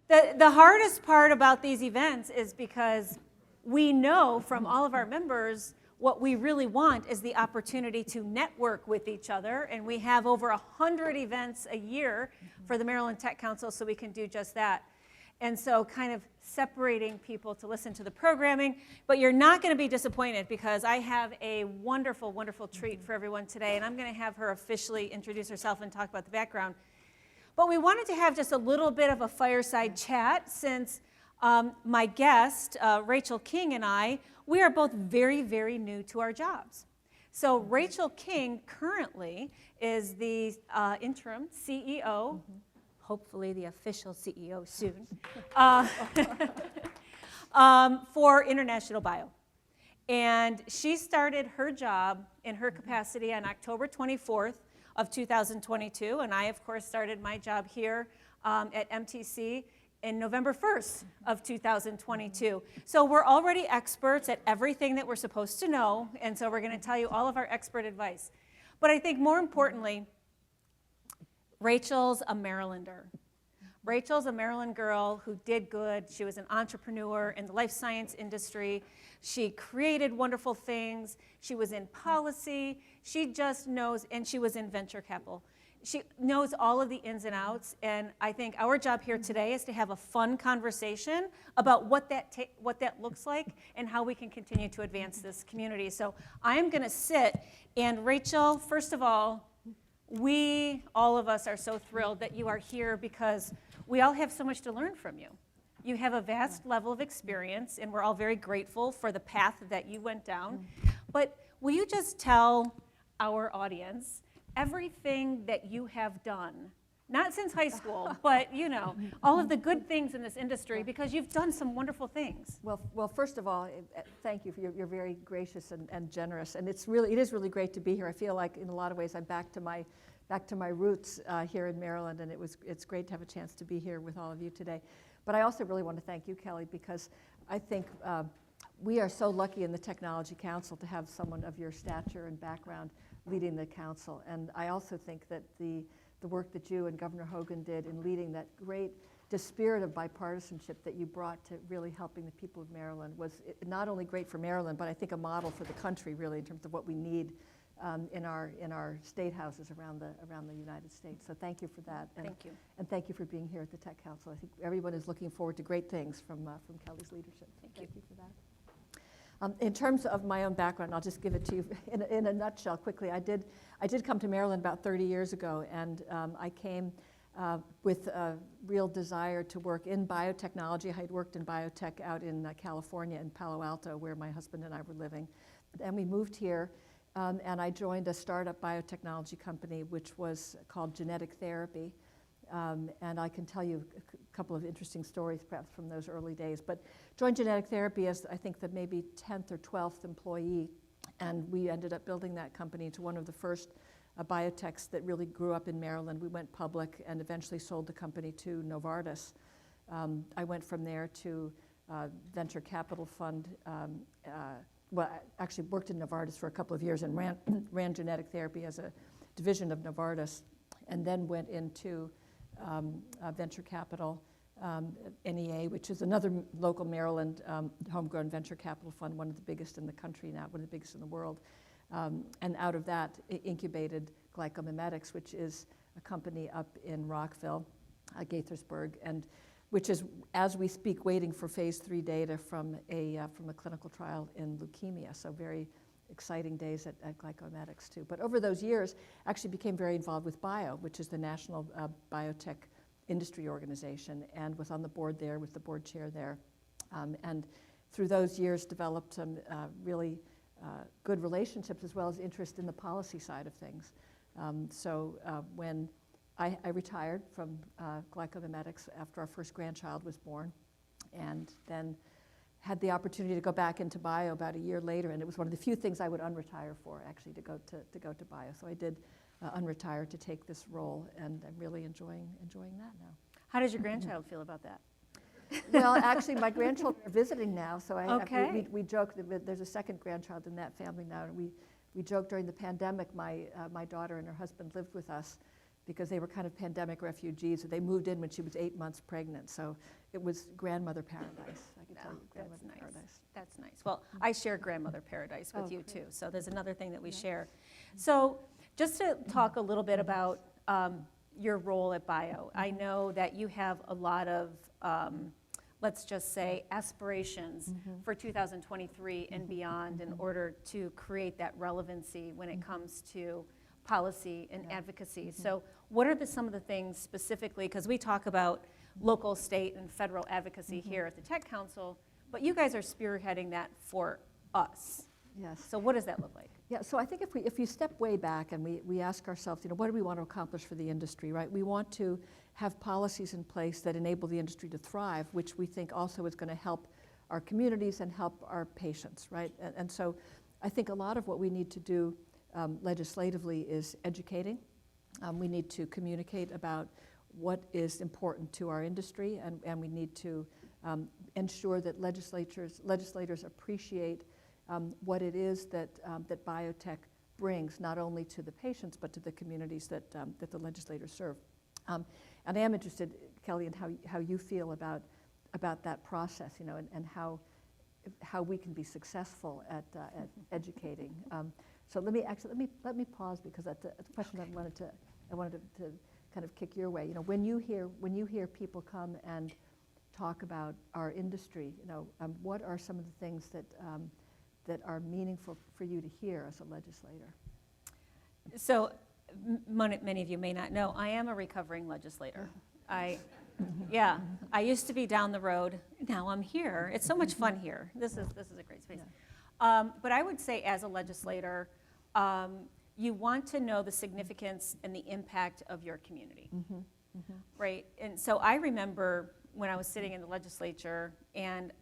The hardest part about these events is because we know from all of our members what we really want is the opportunity to network with each other, and we have over 100 events a year for the Maryland Tech Council, so we can do just that. And so kind of separating people to listen to the programming, but you're not going to be disappointed because I have a wonderful, wonderful treat for everyone today, and I'm going to have her officially introduce herself and talk about the background. But we wanted to have just a little bit of a fireside chat since my guest, Rachel King, and I, we are both very, very new to our jobs. So Rachel King currently is the interim CEO, hopefully the official CEO soon, for International Bio. And she started her job in her capacity on October 24th of 2022, and I, of course, started my job here at MTC in November 1st of 2022. So we're already experts at everything that we're supposed to know, and so we're going to tell you all of our expert advice. But I think more importantly, Rachel's a Marylander. Rachel's a Maryland girl who did good. She was an entrepreneur in the life science industry. She created wonderful things. She was in policy. She just knows, and she was in venture capital. She knows all of the ins and outs, and I think our job here today is to have a fun conversation about what that looks like and how we can continue to advance this community. So I am going to sit, and Rachel, first of all, all of us are so thrilled that you are here because we all have so much to learn from you. You have a vast level of experience, and we're all very grateful for the path that you went down. But will you just tell our audience everything that you have done, not since high school, but you know, all of the good things in this industry, because you've done some wonderful things. Well, first of all, thank you. You're very gracious and generous, and it is really great to be here. I feel like in a lot of ways I'm back to my roots here in Maryland, and it's great to have a chance to be here with all of you today. But I also really want to thank you, Kelly, because I think we are so lucky in the Technology Council to have someone of your stature and background leading the council. And I also think that the work that you and Governor Hogan did in leading that great spirit of bipartisanship that you brought to really helping the people of Maryland was not only great for Maryland, but I think a model for the country really in terms of what we need in our state houses around the United States. So thank you for that. Thank you. And thank you for being here at the Tech Council. I think everyone is looking forward to great things from Kelly's leadership. Thank you for that. In terms of my own background, I'll just give it to you in a nutshell quickly. I did come to Maryland about 30 years ago, and I came with a real desire to work in biotechnology. I had worked in biotech out in California, in Palo Alto, where my husband and I were living. And we moved here, and I joined a startup biotechnology company, which was called Genetic Therapy. And I can tell you a couple of interesting stories perhaps from those early days. But joined Genetic Therapy as I think the maybe 10th or 12th employee, and we ended up building that company into one of the first biotechs that really grew up in Maryland. We went public and eventually sold the company to Novartis. I went from there to venture capital fund. Well, I actually worked in Novartis for a couple of years and ran Genetic Therapy as a division of Novartis, and then went into venture capital, NEA, which is another local Maryland homegrown venture capital fund, one of the biggest in the country now, one of the biggest in the world. And out of that, incubated GlycoMimetics, which is a company up in Rockville, Gaithersburg, and which is, as we speak, waiting for phase 3 data from a clinical trial in leukemia. So very exciting days at GlycoMimetics too. But over those years, actually became very involved with BIO, which is the National Biotech Industry Organization, and was on the board there, was the board chair there. And through those years developed some really good relationships as well as interest in the policy side of things. So when I retired from GlycoMimetics after our first grandchild was born, and then had the opportunity to go back into bio about a year later, and it was one of the few things I would unretire for, actually, to go to bio. So I did unretire to take this role, and I'm really enjoying that now. How does your grandchild feel about that? Well, actually, my grandchildren are visiting now, so we joke that there's a second grandchild in that family now, and we joked during the pandemic. My daughter and her husband lived with us, because they were kind of pandemic refugees. They moved in when she was 8 months pregnant, so it was grandmother paradise. I can tell you, grandmother that's nice. paradise. That's nice. Well, I share grandmother paradise with you great. too, so there's another thing that we share. So just to talk a little bit about your role at Bio, I know that you have a lot of, let's just say, aspirations for 2023 and beyond in order to create that relevancy when it comes to policy and advocacy. So what are some of the things specifically, because we talk about local, state, and federal advocacy here at the Tech Council, but you guys are spearheading that for us. Yes. So what does that look like? Yeah, so I think if you step way back and we ask ourselves, what do we want to accomplish for the industry, right? We want to have policies in place that enable the industry to thrive, which we think also is going to help our communities and help our patients, right? And so I think a lot of what we need to do legislatively is educating. We need to communicate about what is important to our industry, and we need to ensure that legislators appreciate what it is that biotech brings, not only to the patients, but to the communities that the legislators serve. And I am interested, Kelly, in how you feel about that process, and how we can be successful at educating. So let me pause, because that's a question I wanted to kind of kick your way. When you hear people come and talk about our industry, what are some of the things that are meaningful for you to hear as a legislator? So many of you may not know, I am a recovering legislator. I used to be down the road. Now I'm here. It's so much fun here. This is a great space. Yeah. But I would say, as a legislator, you want to know the significance and the impact of your community, right? And so I remember when I was sitting in the legislature, and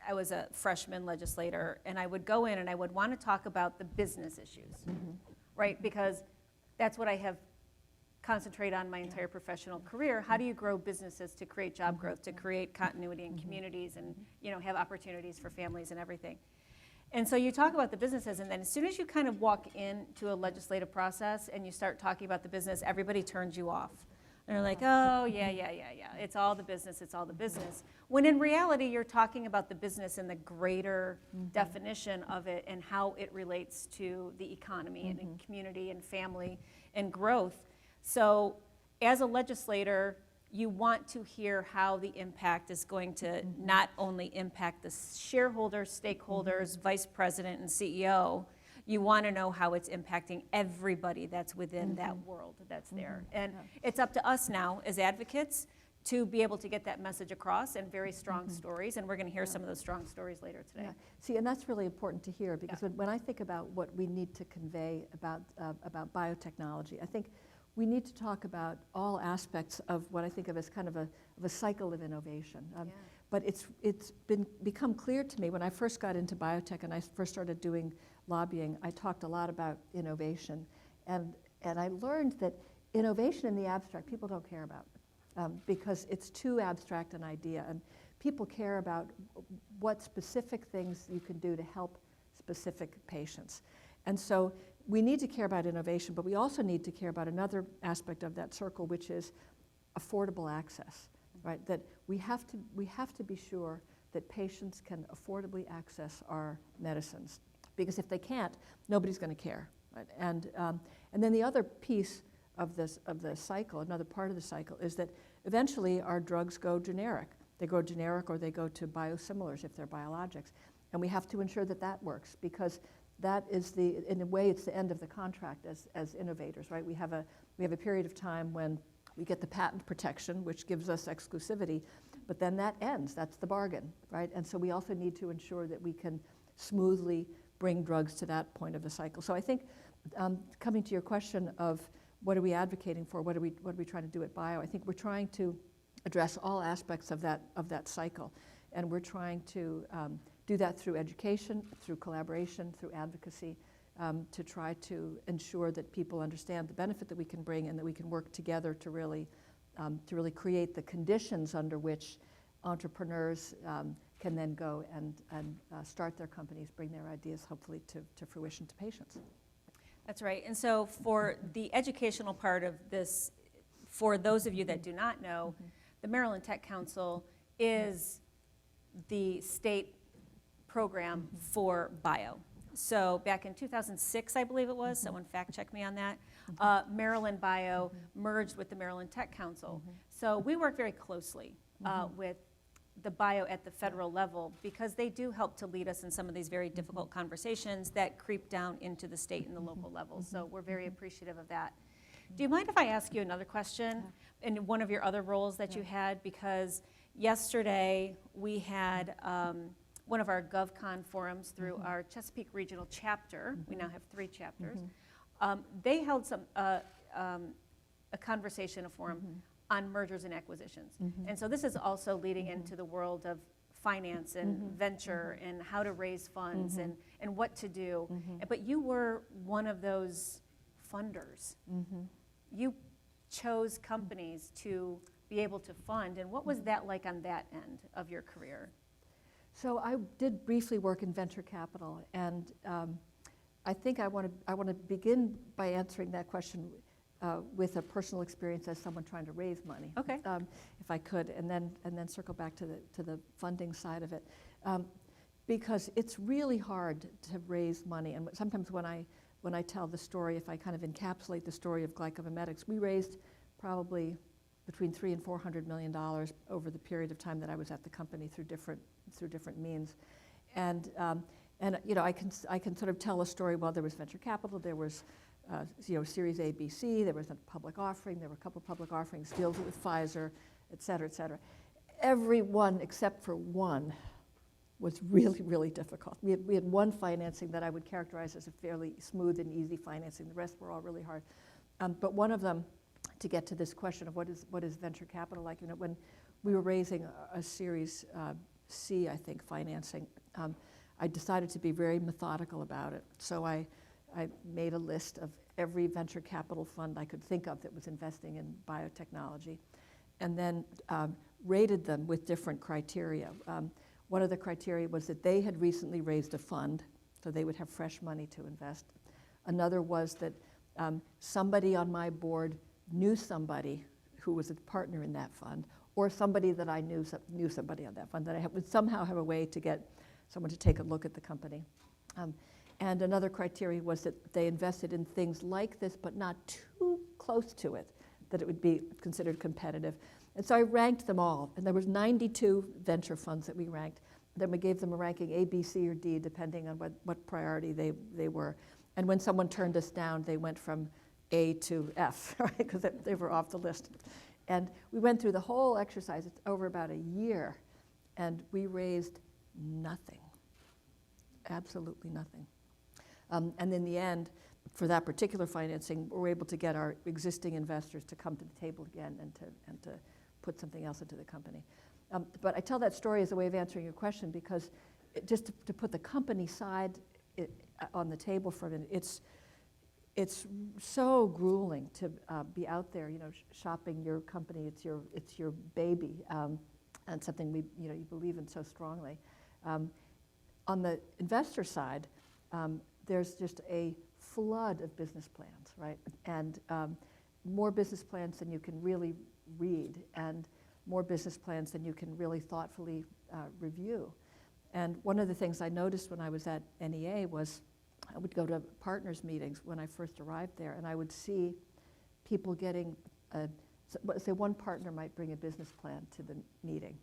I was a freshman legislator, and I would go in and I would want to talk about the business issues, right? Because that's what I have concentrated on my entire professional career. How do you grow businesses to create job growth, to create continuity in communities, and have opportunities for families and everything? And so you talk about the businesses, and then as soon as you kind of walk into a legislative process and you start talking about the business, everybody turns you off. And they're like, oh, yeah, it's all the business, it's all the business. When in reality, you're talking about the business and the greater definition of it and how it relates to the economy and the community and family and growth. So as a legislator, you want to hear how the impact is going to not only impact the shareholders, stakeholders, vice president, and CEO. You want to know how it's impacting everybody that's within that world that's there. And it's up to us now as advocates to be able to get that message across in very strong stories, and we're going to hear some of those strong stories later today. Yeah. See, and that's really important to hear, because when I think about what we need to convey about biotechnology, I think we need to talk about all aspects of what I think of as kind of a cycle of innovation. But it's become clear to me when I first got into biotech and I first started doing lobbying, I talked a lot about innovation. And I learned that innovation in the abstract, people don't care about, because it's too abstract an idea. And people care about what specific things you can do to help specific patients. And so we need to care about innovation, but we also need to care about another aspect of that circle, which is affordable access, right? That we have to be sure that patients can affordably access our medicines, because if they can't, nobody's going to care, right? And then the other piece of the cycle, another part of the cycle, is that eventually our drugs go generic. They go generic, or they go to biosimilars if they're biologics, and we have to ensure that that works, because that is in a way, it's the end of the contract as innovators, right? We have a period of time when we get the patent protection, which gives us exclusivity, but then that ends. That's the bargain, right? And so we also need to ensure that we can smoothly bring drugs to that point of the cycle. So I think, coming to your question of what are we advocating for, what are we trying to do at Bio, I think we're trying to address all aspects of that cycle, and we're trying to do that through education, through collaboration, through advocacy, to try to ensure that people understand the benefit that we can bring, and that we can work together to really create the conditions under which entrepreneurs can then go and start their companies, bring their ideas hopefully to fruition to patients. That's right. And so for the educational part of this for those of you that do not know, the Maryland Tech Council is the state program for bio. So back in 2006, I believe it was, someone fact check me on that, Maryland Bio merged with the Maryland Tech Council. So we work very closely with the bio at the federal level because they do help to lead us in some of these very difficult conversations that creep down into the state and the local level. So we're very appreciative of that. Do you mind if I ask you another question in one of your other roles that you had? Because yesterday we had one of our GovCon forums through our Chesapeake Regional chapter. We now have 3 chapters. They held a conversation, a forum on mergers and acquisitions. And so this is also leading into the world of finance and venture and how to raise funds and what to do. But you were one of those funders. You chose companies to be able to fund. And what was that like on that end of your career? So I did briefly work in venture capital, and I think I want to begin by answering that question with a personal experience as someone trying to raise money, if I could, and then circle back to the funding side of it, because it's really hard to raise money. And sometimes when I tell the story, if I kind of encapsulate the story of GlycoMimetics, we raised probably between $300 and $400 million over the period of time that I was at the company through different means, and you know, I can sort of tell a story. Well, there was venture capital, there was Series A, B, C, there was a public offering, there were a couple of public offerings, deals with Pfizer, et cetera, et cetera. Every one except for one was really, really difficult. We had one financing that I would characterize as a fairly smooth and easy financing. The rest were all really hard. But one of them, to get to this question of what is venture capital like, you know, when we were raising a Series C, I think, financing, I decided to be very methodical about it. So I made a list of every venture capital fund I could think of that was investing in biotechnology, and then rated them with different criteria. One of the criteria was that they had recently raised a fund, so they would have fresh money to invest. Another was that somebody on my board knew somebody who was a partner in that fund, or somebody that I knew somebody on that fund, that I would somehow have a way to get someone to take a look at the company. And another criteria was that they invested in things like this, but not too close to it, that it would be considered competitive. And so I ranked them all, and there was 92 venture funds that we ranked. Then we gave them a ranking A, B, C, or D, depending on what priority they were. And when someone turned us down, they went from A to F, right, because they were off the list. And we went through the whole exercise over about a year, and we raised nothing, absolutely nothing. And in the end, for that particular financing, we were able to get our existing investors to come to the table again and to put something else into the company. But I tell that story as a way of answering your question because just to put the company side on the table for a minute, it's so grueling to be out there, you know, shopping your company. It's your baby, and something you believe in so strongly. On the investor side, there's just a flood of business plans, right? And more business plans than you can really read, and more business plans than you can really thoughtfully review. And one of the things I noticed when I was at NEA was I would go to partners meetings when I first arrived there, and I would see people getting, say one partner might bring a business plan to the meeting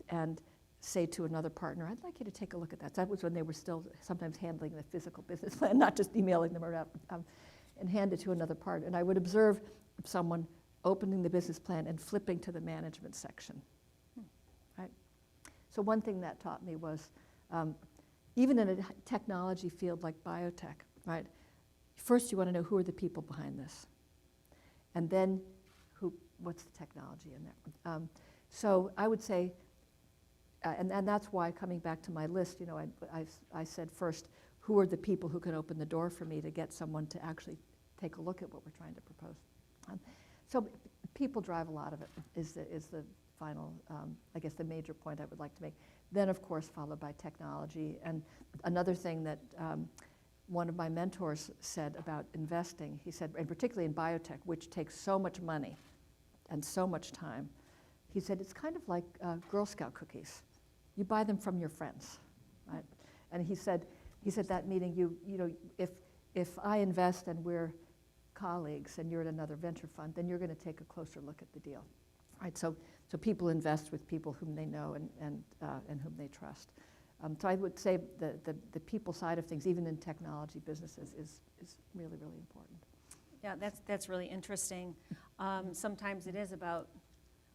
and say to another partner, I'd like you to take a look at that. So that was when they were still sometimes handling the physical business plan, not just emailing them around, and hand it to another partner. And I would observe someone opening the business plan and flipping to the management section, right? So one thing that taught me was, even in a technology field like biotech, right? First you want to know who are the people behind this, and then what's the technology in there. So I would say, and that's why, coming back to my list, you know, I said first, who are the people who can open the door for me to get someone to actually take a look at what we're trying to propose. So people drive a lot of it, is the final, I guess, the major point I would like to make. Then, of course, followed by technology. And another thing that one of my mentors said about investing, he said, and particularly in biotech, which takes so much money and so much time. He said, it's kind of like Girl Scout cookies. You buy them from your friends, right? And he said that meeting, you know, if I invest and we're colleagues and you're at another venture fund, then you're going to take a closer look at the deal, right? So people invest with people whom they know and whom they trust. So I would say the people side of things, even in technology businesses, is really, really important. Yeah, that's really interesting. Sometimes it is about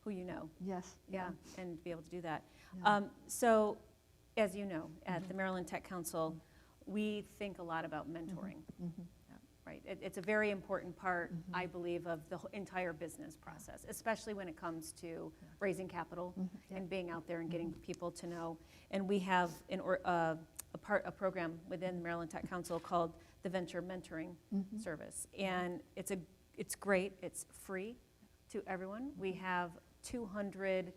who you know. Yes. Yeah, and be able to do that. Yeah. So, as you know, at the Maryland Tech Council, we think a lot about mentoring. Right, it's a very important part, I believe, of the entire business process, especially when it comes to raising capital and being out there and getting people to know. And we have a program within the Maryland Tech Council called the Venture Mentoring Service, and it's great. It's free to everyone. We have 200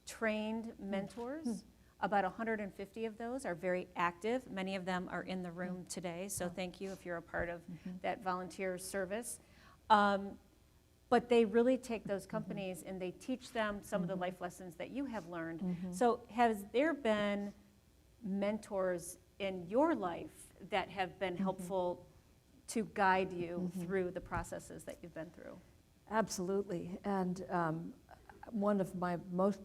trained mentors. About 150 of those are very active. Many of them are in the room today, so thank you if you're a part of that volunteer service. But they really take those companies and they teach them some of the life lessons that you have learned. So has there been mentors in your life that have been helpful to guide you through the processes that you've been through? Absolutely. And one of my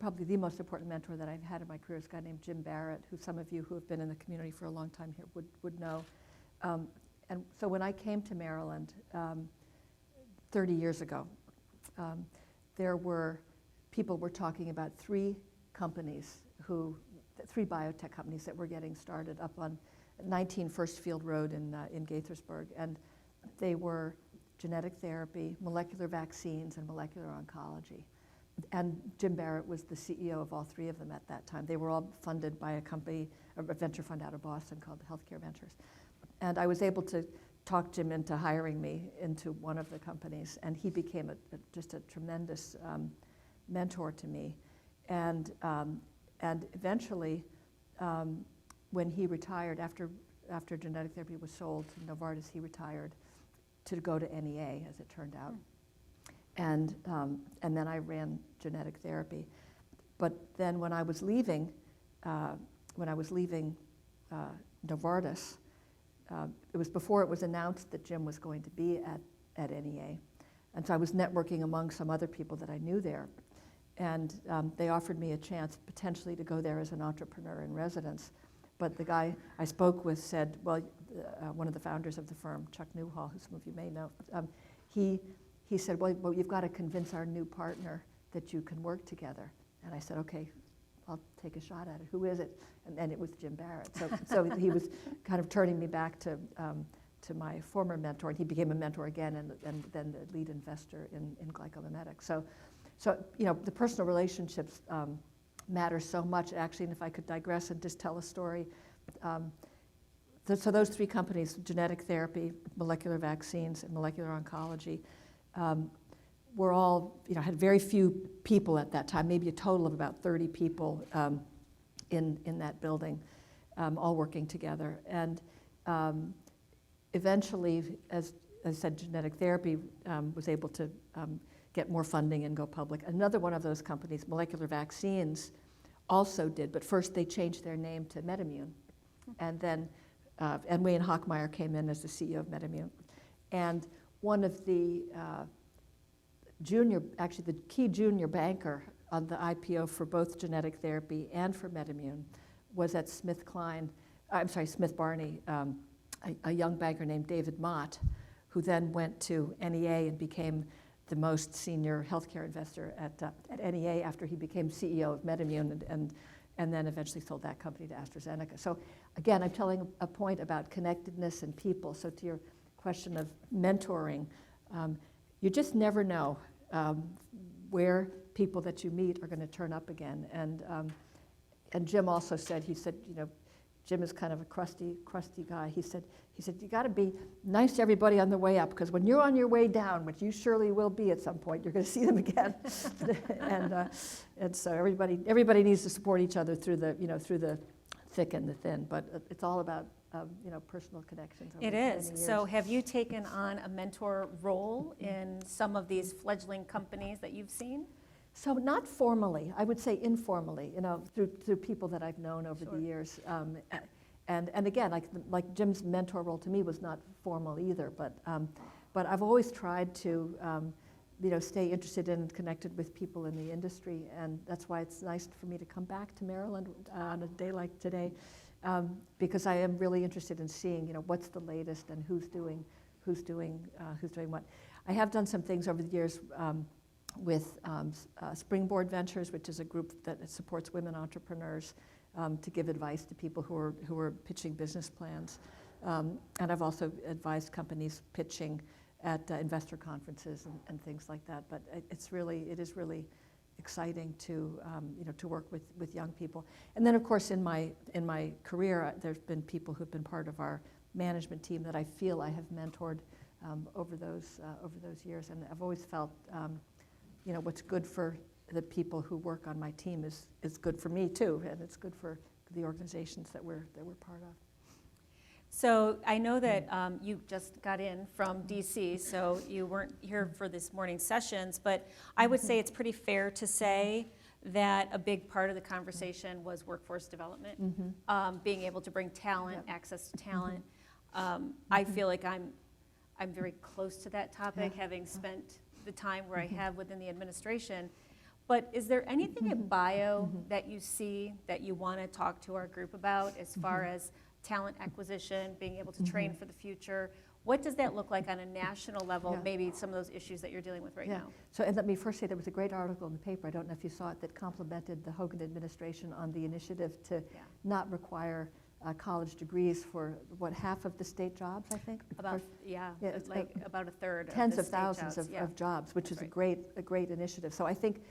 probably the most important mentor that I've had in my career is a guy named Jim Barrett, who some of you who have been in the community for a long time here would know. And so when I came to Maryland 30 years ago, people were talking about three biotech companies that were getting started up on 19 First Field Road in Gaithersburg. And they were genetic therapy, molecular vaccines, and molecular oncology. And Jim Barrett was the CEO of all three of them at that time. They were all funded by a venture fund out of Boston called Healthcare Ventures. And I was able to talk Jim into hiring me into one of the companies, and he became just a tremendous mentor to me. And eventually, when he retired, after genetic therapy was sold to Novartis, he retired to go to NEA, as it turned out. And then I ran genetic therapy. But then when I was leaving Novartis, it was before it was announced that Jim was going to be at NEA. And so I was networking among some other people that I knew there. And they offered me a chance potentially to go there as an entrepreneur in residence. But the guy I spoke with said, well, one of the founders of the firm, Chuck Newhall, who some of you may know, he said, well, you've got to convince our new partner that you can work together. And I said, okay, I'll take a shot at it. Who is it? And it was Jim Barrett. So he was kind of turning me back to my former mentor, and he became a mentor again, and then the lead investor in GlycoMimetics. So you know, the personal relationships matter so much, actually. And if I could digress and just tell a story. So those three companies, genetic therapy, molecular vaccines, and molecular oncology, were all, you know, had very few people at that time, maybe a total of about 30 people in that building, all working together. And eventually, as I said, genetic therapy was able to get more funding and go public. Another one of those companies, molecular vaccines, also did, but first they changed their name to MedImmune. And then Wayne Hochmeyer came in as the CEO of MedImmune. And one of the the key junior banker on the IPO for both genetic therapy and for MedImmune was at Smith Barney, a young banker named David Mott, who then went to NEA and became the most senior healthcare investor at NEA after he became CEO of MedImmune and then eventually sold that company to AstraZeneca. So again, I'm telling a point about connectedness and people. So to your question of mentoring, you just never know where people that you meet are going to turn up again. And Jim also said, he said, you know, Jim is kind of a crusty guy. He said, you got to be nice to everybody on the way up, because when you're on your way down, which you surely will be at some point, you're going to see them again. and so everybody needs to support each other through the thick and the thin. But it's all about personal connections over It many is. years. So have you taken on a mentor role in some of these fledgling companies that you've seen? So not formally, I would say informally, through people that I've known over Sure. the years. And again, like Jim's mentor role to me was not formal either, but I've always tried to stay interested in and connected with people in the industry, and that's why it's nice for me to come back to Maryland on a day like today, because I am really interested in seeing what's the latest and who's doing what. I have done some things over the years with Springboard Ventures, which is a group that supports women entrepreneurs to give advice to people who are pitching business plans. And I've also advised companies pitching at investor conferences and things like that. But it is really exciting to work with young people. And then of course in my career, there's been people who've been part of our management team that I feel I have mentored over those years. And I've always felt what's good for the people who work on my team is good for me too, and it's good for the organizations that we're part of. So I know that you just got in from DC, so you weren't here for this morning's sessions, but I would say it's pretty fair to say that a big part of the conversation was workforce development, being able to bring talent, access to talent. I feel like I'm very close to that topic, having spent the time where I have within the administration. But is there anything in bio that you see that you want to talk to our group about as far as talent acquisition, being able to train for the future? What does that look like on a national level, maybe some of those issues that you're dealing with right now? So and let me first say there was a great article in the paper, I don't know if you saw it, that complimented the Hogan administration on the initiative to not require college degrees for half of the state jobs, I think? About, it's like about a third. Tens of of the thousands state jobs. of jobs, which is That's a great initiative. So I think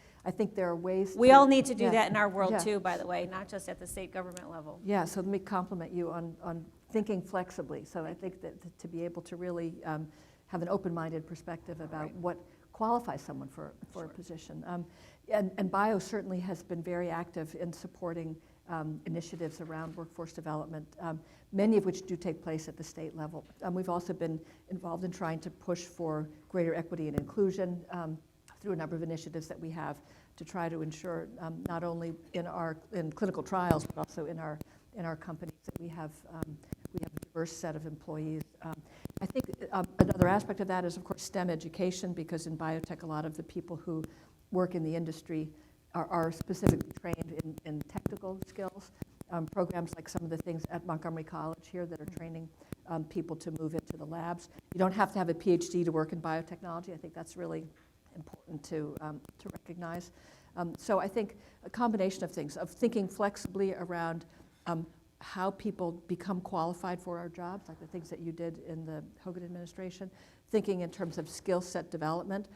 there are ways We all need to do that in our world Yeah. too, by the way, not just at the state government level. Yeah, so let me compliment you on thinking flexibly. So I think that to be able to really have an open-minded perspective about what qualifies someone for a position. And bio certainly has been very active in supporting initiatives around workforce development, many of which do take place at the state level. We've also been involved in trying to push for greater equity and inclusion through a number of initiatives that we have to try to ensure not only in clinical trials, but also in our companies that we have a diverse set of employees. I think another aspect of that is, of course, STEM education, because in biotech, a lot of the people who work in the industry are specifically trained in technical skills. Programs like some of the things at Montgomery College here that are training people to move into the labs. You don't have to have a PhD to work in biotechnology. I think that's really important to recognize. So I think a combination of things, of thinking flexibly around how people become qualified for our jobs, like the things that you did in the Hogan administration, thinking in terms of skill set development,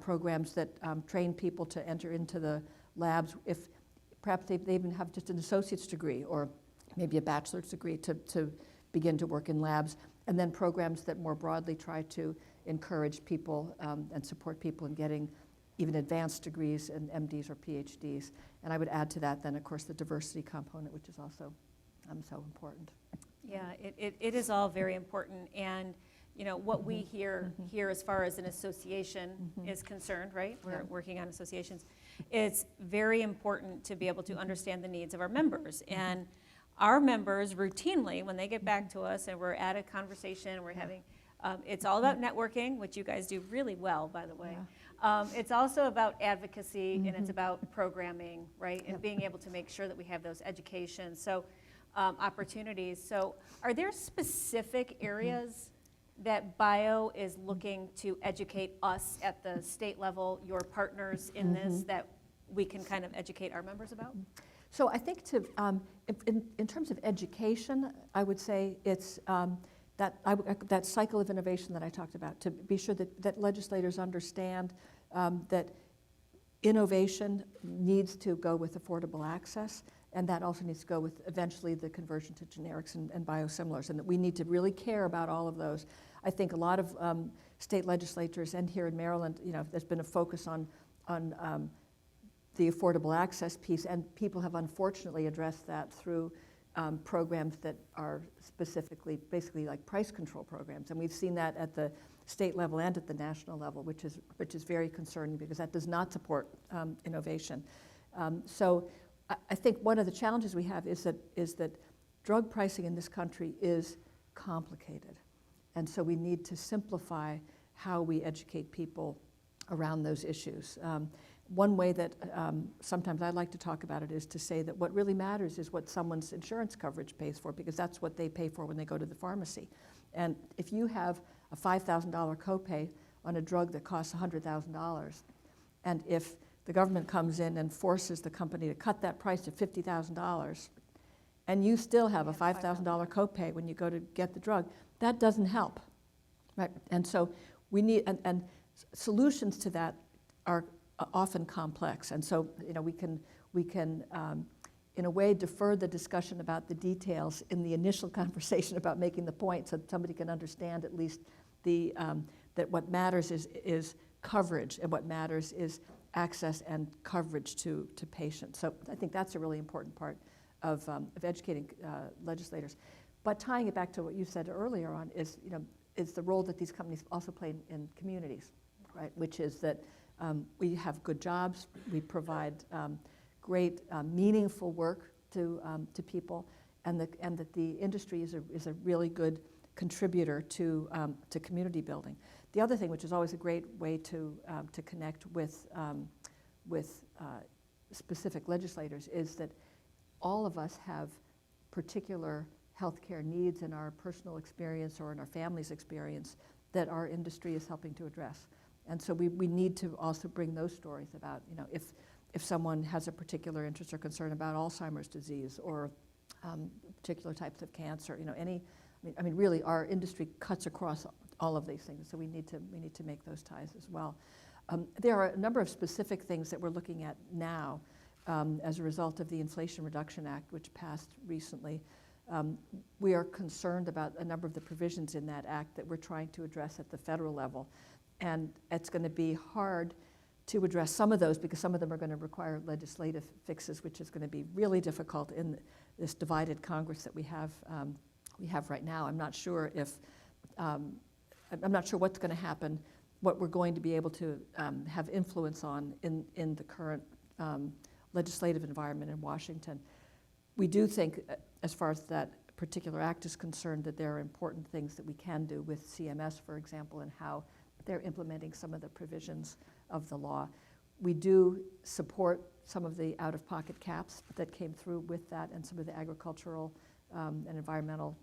programs that train people to enter into the labs, if perhaps they even have just an associate's degree or maybe a bachelor's degree to begin to work in labs, and then programs that more broadly try to encourage people and support people in getting even advanced degrees in MDs or PhDs. And I would add to that then, of course, the diversity component, which is also so important. Yeah, it is all very important. And what we hear here as far as an association is concerned, right? We're working on associations. It's very important to be able to understand the needs of our members. And our members routinely, when they get back to us and we're at a conversation, we're having, it's all about networking, which you guys do really well, by the way. It's also about advocacy and it's about programming, right? And being able to make sure that we have those education. So opportunities. So are there specific areas that bio is looking to educate us at the state level, your partners in this, that we can kind of educate our members about? So I think in terms of education, I would say it's that cycle of innovation that I talked about, to be sure that legislators understand that innovation needs to go with affordable access, and that also needs to go with eventually the conversion to generics and biosimilars, and that we need to really care about all of those. I think a lot of state legislatures and here in Maryland, there's been a focus on the affordable access piece, and people have unfortunately addressed that through programs that are specifically, basically like price control programs. And we've seen that at the state level and at the national level, which is very concerning because that does not support innovation. So I think one of the challenges we have is that drug pricing in this country is complicated. And so we need to simplify how we educate people around those issues. One way that sometimes I like to talk about it is to say that what really matters is what someone's insurance coverage pays for, because that's what they pay for when they go to the pharmacy. And if you have a $5,000 copay on a drug that costs $100,000, and if the government comes in and forces the company to cut that price to $50,000, and you still have a $5,000 copay when you go to get the drug, that doesn't help, right? And so we need, and solutions to that are often complex. And so, we can in a way defer the discussion about the details in the initial conversation about making the point, so that somebody can understand at least that what matters is coverage, and what matters is access and coverage to patients. So I think that's a really important part of educating legislators. But tying it back to what you said earlier on is the role that these companies also play in communities, right? Which is that we have good jobs, we provide great meaningful work to people, and that the industry is a really good contributor to community building. The other thing, which is always a great way to connect with specific legislators, is that all of us have particular healthcare needs in our personal experience or in our family's experience that our industry is helping to address. And so we need to also bring those stories about, if someone has a particular interest or concern about Alzheimer's disease or particular types of cancer, really our industry cuts across all of these things, so we need to make those ties as well. There are a number of specific things that we're looking at now as a result of the Inflation Reduction Act, which passed recently. We are concerned about a number of the provisions in that act that we're trying to address at the federal level. And it's going to be hard to address some of those because some of them are going to require legislative fixes, which is going to be really difficult in this divided Congress that we have right now. I'm not sure what's going to happen, what we're going to be able to have influence on in the current legislative environment in Washington. We do think, as far as that particular act is concerned, that there are important things that we can do with CMS, for example, and how they're implementing some of the provisions of the law. We do support some of the out-of-pocket caps that came through with that, and some of the agricultural and environmental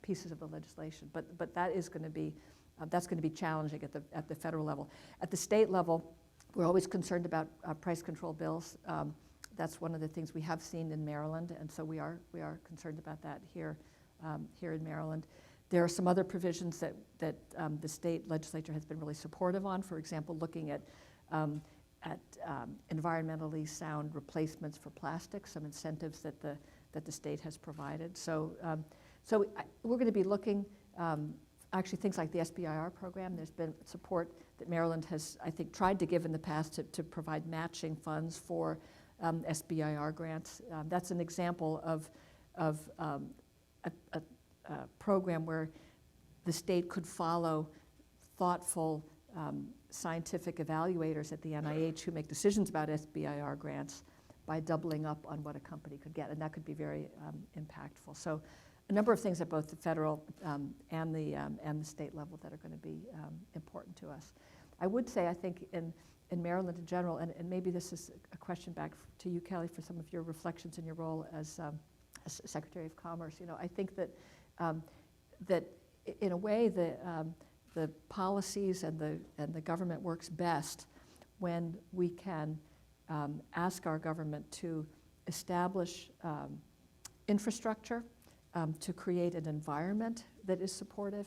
pieces of the legislation. But that is going to be that's going to be challenging at the federal level. At the state level, we're always concerned about price control bills. That's one of the things we have seen in Maryland, and so we are concerned about that here in Maryland. There are some other provisions that the state legislature has been really supportive on. For example, looking at environmentally sound replacements for plastics, some incentives that the state has provided. So we're going to be looking. Actually, things like the SBIR program, there's been support that Maryland has, I think, tried to give in the past to provide matching funds for SBIR grants. That's an example of a program where the state could follow thoughtful scientific evaluators at the NIH who make decisions about SBIR grants by doubling up on what a company could get, and that could be very impactful. So a number of things at both the federal and the state level that are going to be important to us. I would say, I think in Maryland in general, and maybe this is a question back to you, Kelly, for some of your reflections in your role as Secretary of Commerce. I think that that in a way the policies and the government works best when we can ask our government to establish infrastructure, to create an environment that is supportive,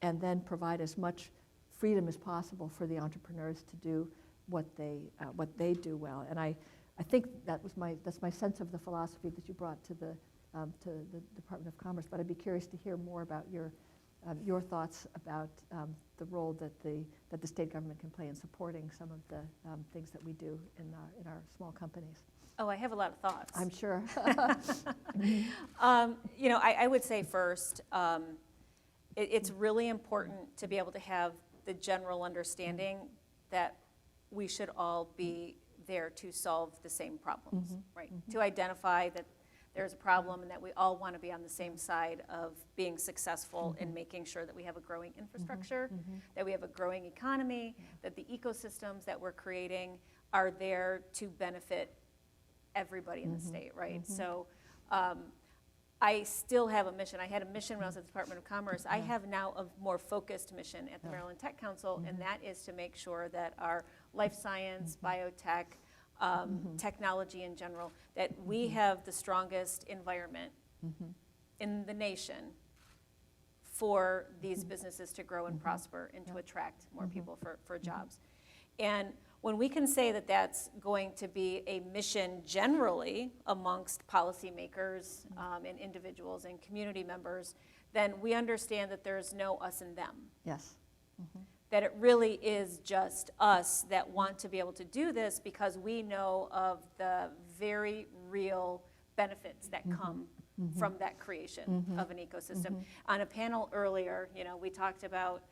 and then provide as much freedom as possible for the entrepreneurs to do what they do well. And I think that's my sense of the philosophy that you brought to the Department of Commerce. But I'd be curious to hear more about your your thoughts about the role that the state government can play in supporting some of the things that we do in our small companies. Oh, I have a lot of thoughts. I'm sure. I would say first, it's really important to be able to have the general understanding that we should all be there to solve the same problems, right? To identify that there's a problem and that we all want to be on the same side of being successful in making sure that we have a growing infrastructure, that we have a growing economy, that the ecosystems that we're creating are there to benefit everybody in the state, right? So I still have a mission. I had a mission when I was at the Department of Commerce. I have now a more focused mission at the Maryland Tech Council, and that is to make sure that our life science, biotech, technology in general, that we have the strongest environment in the nation for these businesses to grow and prosper and to attract more people for jobs. And when we can say that that's going to be a mission generally amongst policymakers and individuals and community members, then we understand that there's no us and them. Yes. That it really is just us that want to be able to do this because we know of the very real benefits that come from that creation of an ecosystem. On a panel earlier, we talked about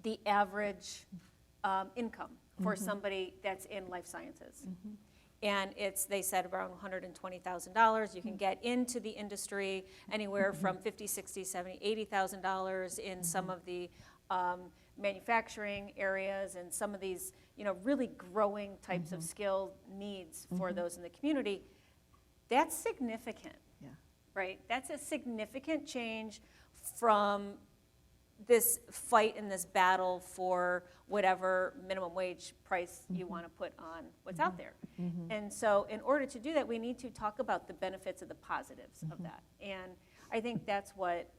the average income for somebody that's in life sciences. And they said around $120,000. You can get into the industry anywhere from $50,000, $60,000, $70,000, $80,000 in some of the manufacturing areas and some of these, really growing types of skill needs for those in the community. That's significant, right? That's a significant change from this fight and this battle for whatever minimum wage price you want to put on what's out there. And so in order to do that, we need to talk about the benefits and the positives of that. And I think that's what,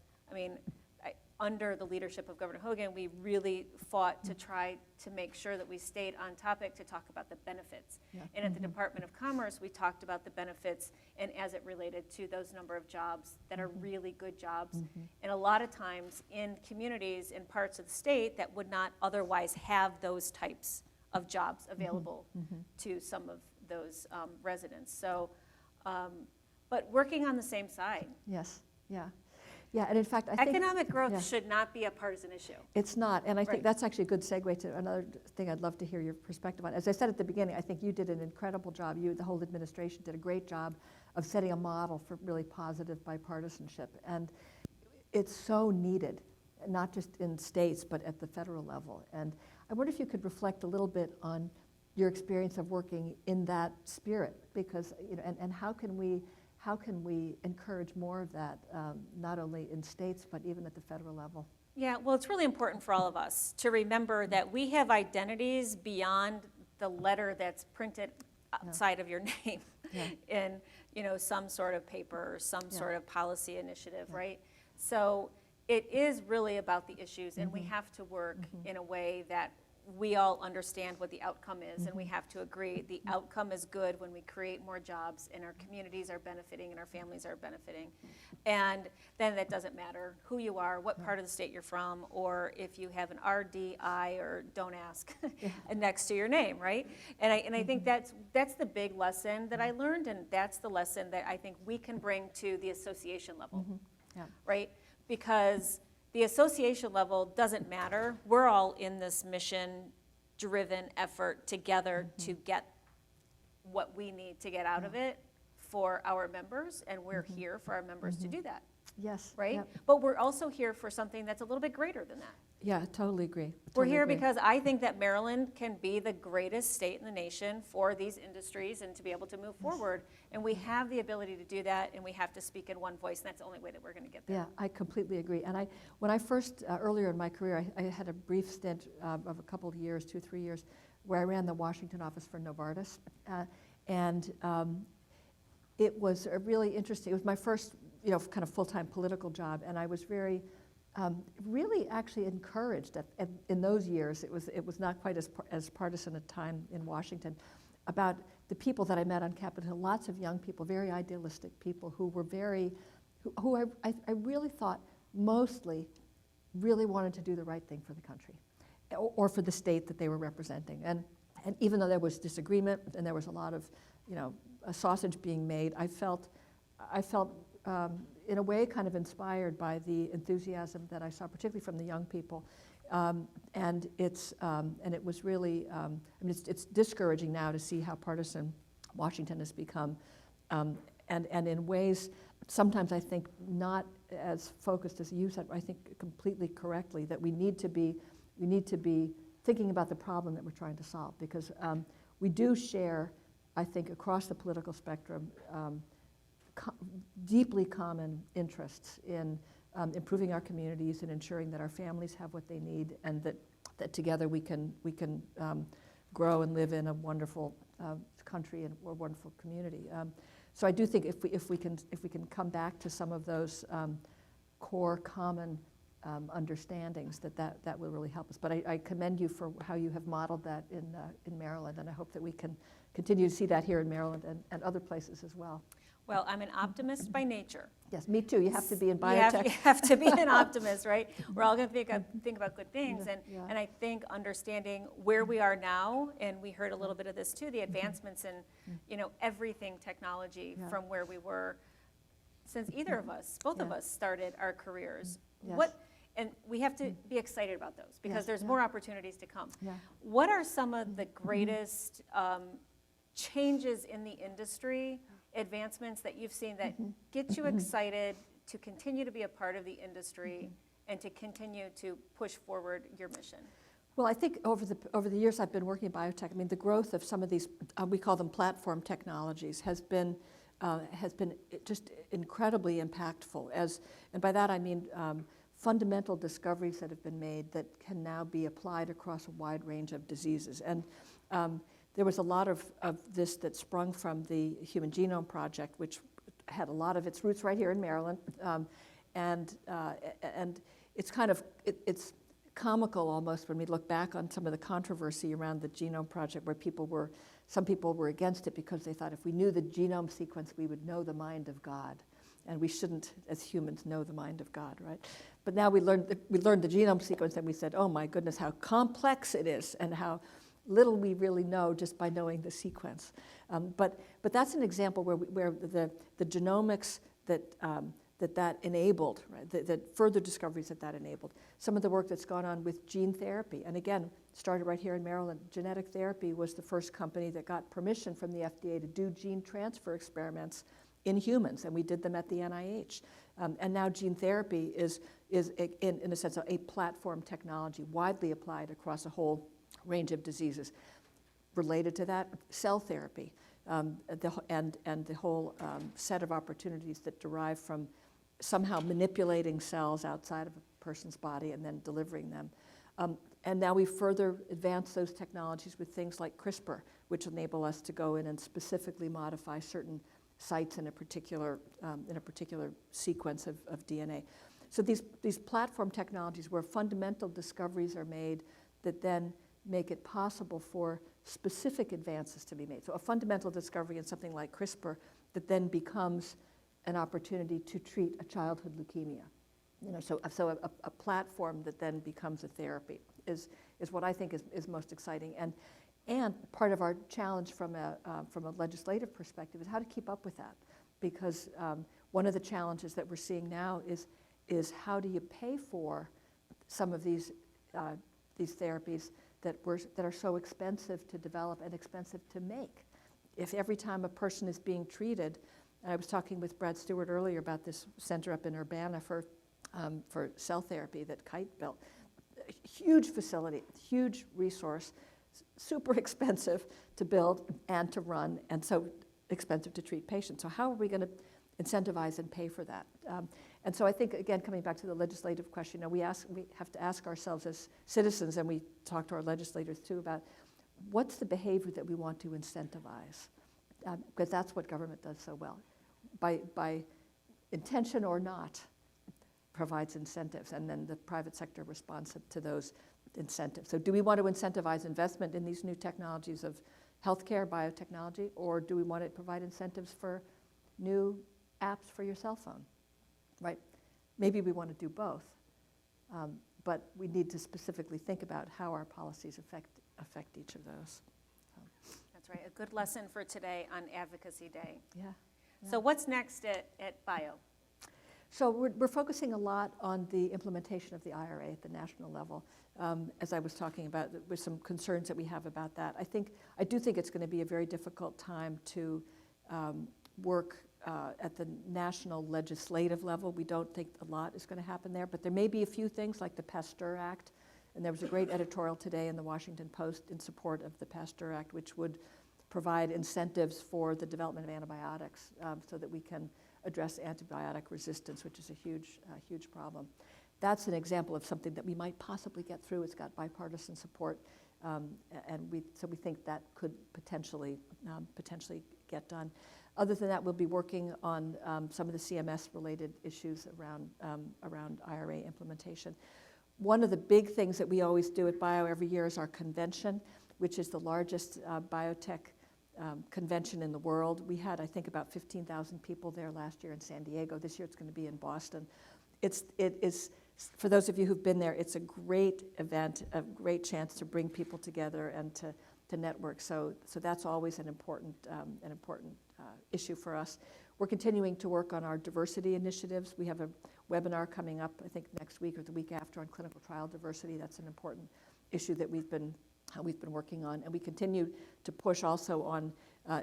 under the leadership of Governor Hogan, we really fought to try to make sure that we stayed on topic to talk about the benefits. And at the Department of Commerce, we talked about the benefits and as it related to those number of jobs that are really good jobs. And a lot of times in communities in parts of the state that would not otherwise have those types of jobs available to some of those residents. So, but working on the same side. Yes, yeah, and in fact, I think economic growth should not be a partisan issue. It's not, and I think that's actually a good segue to another thing I'd love to hear your perspective on. As I said at the beginning, I think you did an incredible job. The whole administration did a great job of setting a model for really positive bipartisanship, and it's so needed, not just in states, but at the federal level. And I wonder if you could reflect a little bit on your experience of working in that spirit, because, and how can we encourage more of that, not only in states, but even at the federal level? Yeah, well, it's really important for all of us to remember that we have identities beyond the letter that's printed outside of your name in, some sort of paper or some sort of policy initiative, right? So it is really about the issues, and we have to work in a way that we all understand what the outcome is, and we have to agree the outcome is good when we create more jobs and our communities are benefiting and our families are benefiting. And then that doesn't matter who you are, what part of the state you're from, or if you have an RDI or don't ask next to your name, right? And I think that's the big lesson that I learned, and that's the lesson that I think we can bring to the association level, right? Because the association level doesn't matter. We're all in this mission-driven effort together to get what we need to get out of it for our members, and we're here for our members to do that. Yes. Right? But we're also here for something that's a little bit greater than that. Yeah, totally agree. We're here because I think that Maryland can be the greatest state in the nation for these industries and to be able to move forward. And we have the ability to do that, and we have to speak in one voice, and that's the only way that we're going to get there. Yeah, I completely agree. And when I first, earlier in my career, I had a brief stint of a couple of years, 2-3 years, where I ran the Washington office for Novartis. It was really interesting. It was my first, kind of full-time political job, and I was very, really actually encouraged in those years. It was not quite as partisan a time in Washington, about the people that I met on Capitol Hill. Lots of young people, very idealistic people who were who I really thought mostly really wanted to do the right thing for the country or for the state that they were representing. And even though there was disagreement and there was a lot of, a sausage being made, I felt in a way kind of inspired by the enthusiasm that I saw, particularly from the young people. And it was really, it's discouraging now to see how partisan Washington has become, and in ways sometimes I think not as focused as you said. I think completely correctly that we need to be thinking about the problem that we're trying to solve, because we do share, I think, across the political spectrum, deeply common interests in improving our communities and ensuring that our families have what they need, and that together we can grow and live in a wonderful country and a wonderful community. So I do think if we can come back to some of those core common understandings, that will really help us. But I commend you for how you have modeled that in Maryland, and I hope that we can continue to see that here in Maryland and other places as well. Well, I'm an optimist by nature. Yes, me too. You have to be in biotech. You have to be an optimist, right? We're all going to think about good things, Yeah. and I think understanding where we are now, and we heard a little bit of this too, the advancements in everything technology from where we were since either of us, both of us started our careers. Yes. And we have to be excited about those, because there's more opportunities to come. Yeah. What are some of the greatest changes in the industry, advancements that you've seen that get you excited to continue to be a part of the industry and to continue to push forward your mission? Well, I think over the years I've been working in biotech, the growth of some of these, we call them platform technologies, has been just incredibly impactful. And by that I mean fundamental discoveries that have been made that can now be applied across a wide range of diseases. And there was a lot of this that sprung from the Human Genome Project, which had a lot of its roots right here in Maryland. And it's kind of, it's comical almost when we look back on some of the controversy around the Genome Project, where some people were against it because they thought if we knew the genome sequence, we would know the mind of God. And we shouldn't, as humans, know the mind of God, right? But now we learned the genome sequence, and we said, oh my goodness, how complex it is, and how little we really know just by knowing the sequence. But that's an example where the genomics that enabled, right, that further discoveries that enabled. Some of the work that's gone on with gene therapy, and again, started right here in Maryland. Genetic Therapy was the first company that got permission from the FDA to do gene transfer experiments in humans, and we did them at the NIH. And now gene therapy is in a sense, a platform technology widely applied across a whole range of diseases. Related to that, cell therapy, and the whole set of opportunities that derive from somehow manipulating cells outside of a person's body and then delivering them. And now we further advance those technologies with things like CRISPR, which enable us to go in and specifically modify certain sites in a particular sequence of DNA. So these platform technologies where fundamental discoveries are made that then make it possible for specific advances to be made. So a fundamental discovery in something like CRISPR that then becomes an opportunity to treat a childhood leukemia. So a platform that then becomes a therapy is what I think is most exciting. And part of our challenge from a legislative perspective is how to keep up with that. Because one of the challenges that we're seeing now is how do you pay for some of these therapies that are so expensive to develop and expensive to make. If every time a person is being treated, and I was talking with Brad Stewart earlier about this center up in Urbana for cell therapy that Kite built. A huge facility, huge resource, super expensive to build and to run, and so expensive to treat patients. So how are we going to incentivize and pay for that? And so I think, again, coming back to the legislative question, we have to ask ourselves as citizens, and we talk to our legislators too, about what's the behavior that we want to incentivize? Because that's what government does so well. By intention or not, provides incentives, and then the private sector responds to those incentives. So do we want to incentivize investment in these new technologies of healthcare, biotechnology, or do we want to provide incentives for new apps for your cell phone? Right? maybe we want to do both. But we need to specifically think about how our policies affect each of those. That's right. A good lesson for today on Advocacy Day. Yeah. So what's next at Bio? So we're focusing a lot on the implementation of the IRA at the national level. As I was talking about, with some concerns that we have about that. I do think it's going to be a very difficult time to work at the national legislative level. We don't think a lot is going to happen there, but there may be a few things like the Pasteur Act. And there was a great editorial today in the Washington Post in support of the Pasteur Act, which would provide incentives for the development of antibiotics so that we can address antibiotic resistance, which is a huge problem. That's an example of something that we might possibly get through. It's got bipartisan support, and we think that could potentially get done. Other than that, we'll be working on some of the CMS-related issues around IRA implementation. One of the big things that we always do at Bio every year is our convention, which is the largest biotech convention in the world. We had, I think, about 15,000 people there last year in San Diego. This year it's going to be in Boston. It is, for those of you who've been there, it's a great event, a great chance to bring people together and to network. So that's always an important issue for us. We're continuing to work on our diversity initiatives. We have a webinar coming up, I think, next week or the week after on clinical trial diversity. That's an important issue that we've been working on. And we continue to push also on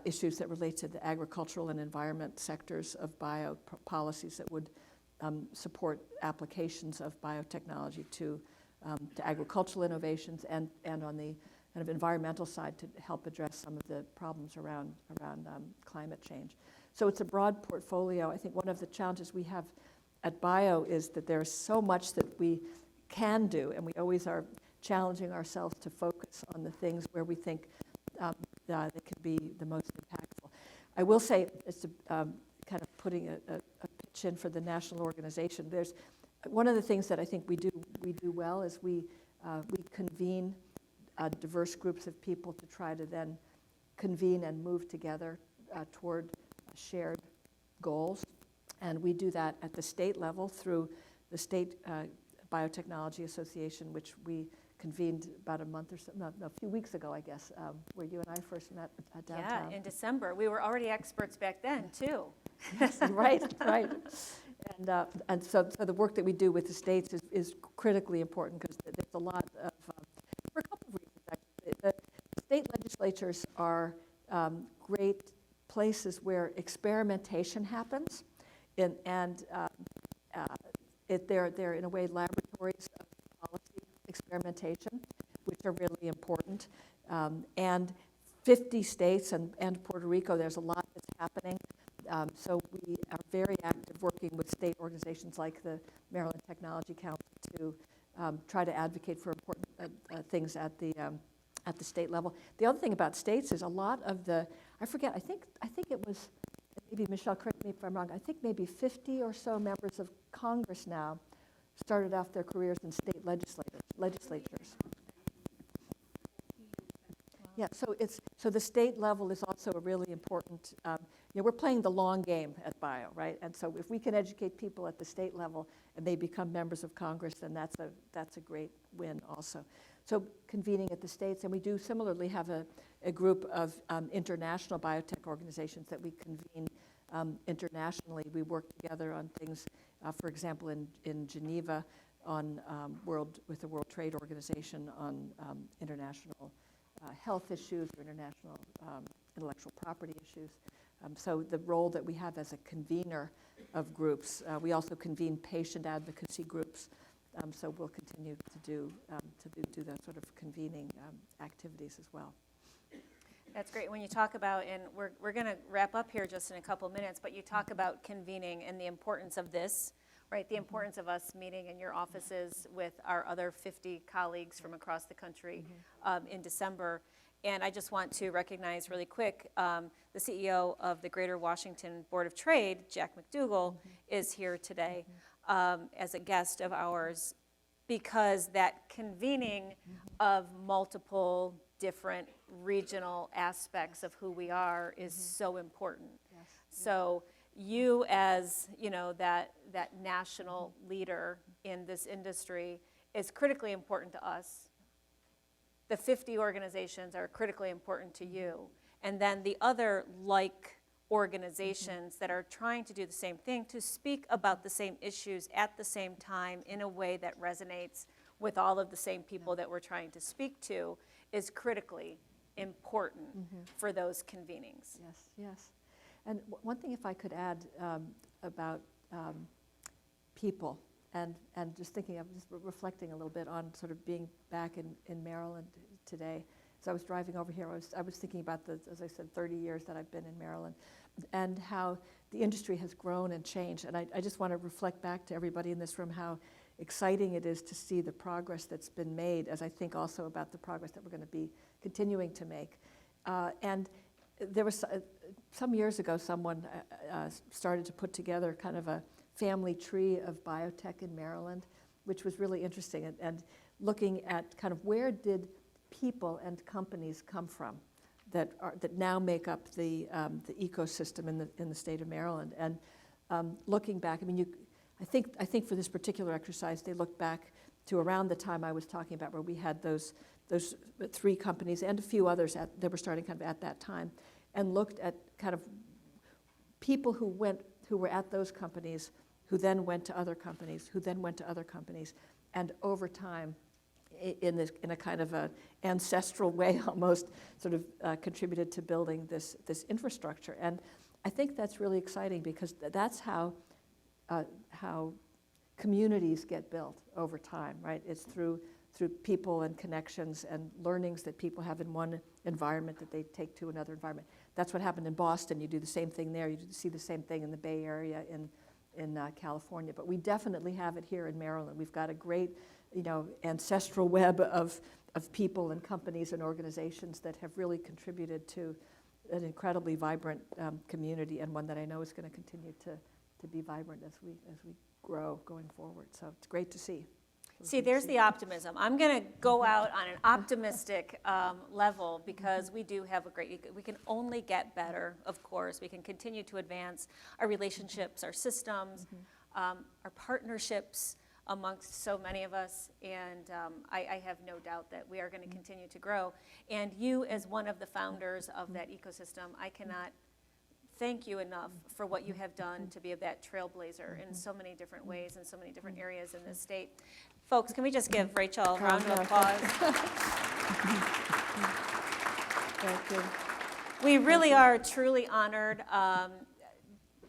issues that relate to the agricultural and environment sectors of bio policies that would support applications of biotechnology to agricultural innovations and on the kind of environmental side to help address some of the problems around climate change. So it's a broad portfolio. I think one of the challenges we have at Bio is that there's so much that we can do, and we always are challenging ourselves to focus on the things where we think that can be the most impactful. I will say, it's kind of putting a pitch in for the national organization. There's one of the things that I think we do well is we convene diverse groups of people to try to then convene and move together toward shared goals. And we do that at the state level through the State Biotechnology Association, which we convened about a few weeks ago, I guess, where you and I first met downtown. Yeah, in December. We were already experts back then, too. Yes, right. And so the work that we do with the states is critically important because there's a lot of, for a couple of reasons, actually. The state legislatures are great places where experimentation happens, and they're in a way laboratories of policy experimentation, which are really important. And 50 states and Puerto Rico, there's a lot that's happening. So we are very active working with state organizations like the Maryland Technology Council to try to advocate for important things at the state level. The other thing about states is a lot of I think it was, maybe Michelle, correct me if I'm wrong, I think maybe 50 or so members of Congress now started off their careers in state legislatures. Yeah, so the state level is also a really important, we're playing the long game at Bio, right? And so if we can educate people at the state level and they become members of Congress, then that's a great win also. So convening at the states, and we do similarly have a group of international biotech organizations that we convene internationally. We work together on things, for example, in Geneva with the World Trade Organization on international health issues or international intellectual property issues. So the role that we have as a convener of groups, we also convene patient advocacy groups. So we'll continue to do that sort of convening activities as well. That's great. When you talk about, and we're going to wrap up here just in a couple minutes, but you talk about convening and the importance of this, right? The importance of us meeting in your offices with our other 50 colleagues from across the country in December. And I just want to recognize really quick, the CEO of the Greater Washington Board of Trade, Jack McDougall, is here today as a guest of ours, because that convening of multiple different regional aspects of who we are is so important. Yes. So you as, that national leader in this industry is critically important to us. The 50 organizations are critically important to you. And then the other organizations that are trying to do the same thing, to speak about the same issues at the same time in a way that resonates with all of the same people that we're trying to speak to, is critically important for those convenings. Yes, yes. And one thing, if I could add about people, and just thinking, I'm just reflecting a little bit on sort of being back in Maryland today. So I was driving over here, I was thinking about as I said, 30 years that I've been in Maryland, and how the industry has grown and changed. And I just want to reflect back to everybody in this room how exciting it is to see the progress that's been made, as I think also about the progress that we're going to be continuing to make. And there was, some years ago, someone started to put together kind of a family tree of biotech in Maryland, which was really interesting, and looking at kind of where did people and companies come from that now make up the ecosystem in the state of Maryland. And looking back, I mean, I think for this particular exercise, they looked back to around the time I was talking about, where we had those 3 companies and a few others that were starting kind of at that time, and looked at kind of people who were at those companies, who then went to other companies, who then went to other companies, and over time, in a kind of a ancestral way almost, sort of contributed to building this infrastructure. And I think that's really exciting, because that's how communities get built over time, right? It's through people and connections and learnings that people have in one environment that they take to another environment. That's what happened in Boston. You do the same thing there. You see the same thing in the Bay Area, in California. But we definitely have it here in Maryland. We've got a great, ancestral web of people and companies and organizations that have really contributed to an incredibly vibrant community, and one that I know is going to continue to be vibrant as we grow going forward. So it's great to see. See, there's the optimism. I'm going to go out on an optimistic level, because we do have we can only get better, of course. We can continue to advance our relationships, our systems, our partnerships amongst so many of us, and I have no doubt that we are going to continue to grow. And you, as one of the founders of that ecosystem, I cannot thank you enough for what you have done to be that trailblazer in so many different ways, in so many different areas in this state. Folks, can we just give Rachel a round of applause? Thank you. We really are truly honored.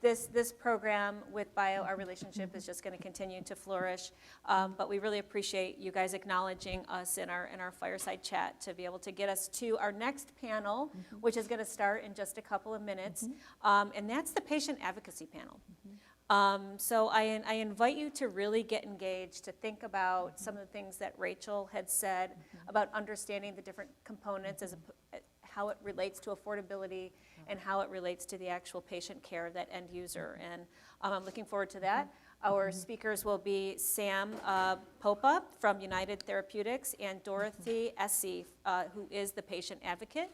This program with Bio, our relationship is just going to continue to flourish. But we really appreciate you guys acknowledging us in our fireside chat to be able to get us to our next panel, which is going to start in just a couple of minutes. And that's the patient advocacy panel. So I invite you to really get engaged, to think about some of the things that Rachel had said about understanding the different components, how it relates to affordability, and how it relates to the actual patient care of that end user. And I'm looking forward to that. Our speakers will be Sam Popa from United Therapeutics and Dorothy Essie, who is the patient advocate.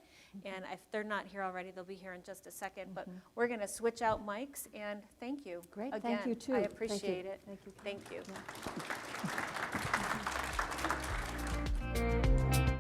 And if they're not here already, they'll be here in just a second. But we're going to switch out mics, and thank you. Great, Again, thank you too. I appreciate it. Thank you. Thank you. Yeah.